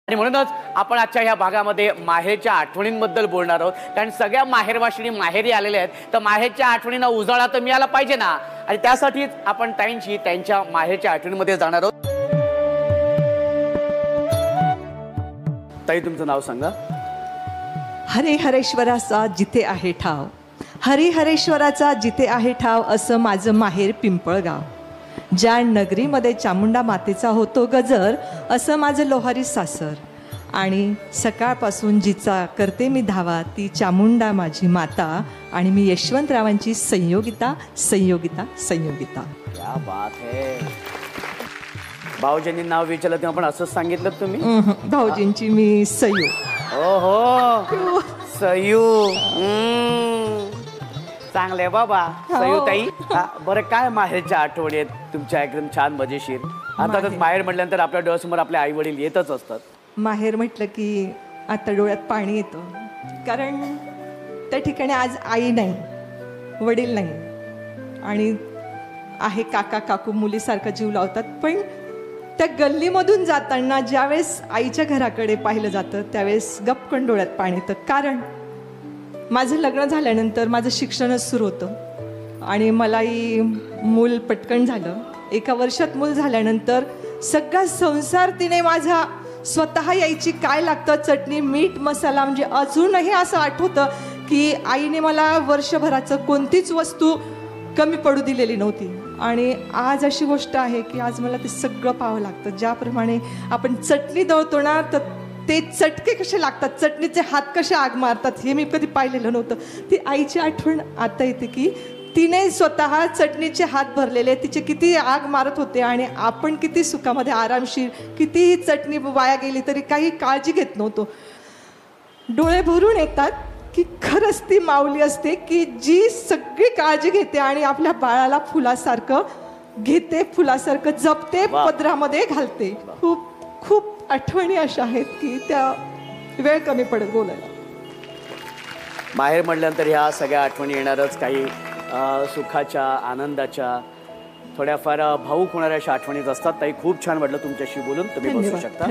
आणि म्हणूनच आपण आजच्या ह्या भागामध्ये माहेरच्या आठवणींबद्दल बोलणार आहोत. कारण सगळ्या माहेरवाशिणी माहेरी आलेल्या आहेत, तर माहेरच्या आठवणींना उजाळा तर मिळाला पाहिजे ना. आणि त्यासाठीच आपण ताईंशी त्यांच्या माहेरच्या आठवणींमध्ये जाणार आहोत. ताई, तुमचं नाव सांगा. हरिहरेश्वराचा जिथे आहे ठाव, हरिहरेश्वराचा जिथे आहे ठाव, असं माझं माहेर पिंपळगाव. ज्या नगरीमध्ये चामुंडा मातेचा होतो गजर, असं माझं लोहारी सासर. आणि सकाळपासून जिचा करते मी धावा, ती चामुंडा माझी माता. आणि मी यशवंतरावांची संयोगिता संयोगिता संयोगिता. क्या बात है. भाऊजींनी नाव विचारलं तेव्हा पण असंच सांगितलं तुम्ही? भाऊजींची मी सयू. हो हो, सयू. चांगले बाबा. सयू ताई, बरं काय माहेरच्या आठवणी आहेत तुमच्या? एकदम छान मजेशीर. अर्थातच माहेर म्हटल्यानंतर आपल्या डोळ्यासमोर आपले आई वडील येतच असतात. माहेर म्हटलं की आता डोळ्यात पाणी येतं. कारण त्या ठिकाणी आज आई नाही, वडील नाही, आणि आहे काका काकू, मुलीसारखा जीव लावतात. पण त्या गल्लीमधून जाताना ज्यावेळेस आईच्या घराकडे पाहिलं जातं त्यावेळेस गपकन डोळ्यात पाणी येतं. कारण माझं लग्न झाल्यानंतर माझं शिक्षणच सुरू होतं आणि मलाही मूल पटकन झालं. 1 वर्षात मूल झाल्यानंतर सगळा संसार तिने माझा स्वतः यायची. काय लागतं, चटणी मीठ मसाला, म्हणजे अजूनही असं आठवतं की आईने मला वर्षभराचं कोणतीच वस्तू कमी पडू दिलेली नव्हती. आणि आज अशी गोष्ट आहे की आज मला ते सगळं पाहावं लागतं. ज्याप्रमाणे आपण चटणी दळतो ना, तर ते चटके कसे लागतात, चटणीचे हात कसे आग मारतात, हे मी कधी पाहिलेलं नव्हतं. ती आईची आठवण आता येते की तिने स्वतः चटणीचे हात भरलेले, तिचे किती आग मारत होते आणि आपण किती सुखामध्ये आरामशीर, कितीही चटणी वाया गेली तरी काही काळजी घेत नव्हतो. डोळे भरून येतात की खरंच ती माऊली असते की जी सगळी काळजी घेते आणि आपल्या बाळाला फुलासारखं घेते, फुलासारखं जपते, पदरामध्ये घालते. खूप खूप आठवणी अशा आहेत की त्या वेळ कमी पडत बोलायला. माहेर म्हटल्यानंतर ह्या सगळ्या आठवणी येणारच. काही सुखाच्या, आनंदाच्या, थोड्याफार भावूक होणाऱ्या अशा आठवणीच असतात. ताई, खूप छान वाटलं तुमच्याशी बोलून. तुम्ही बसू शकता.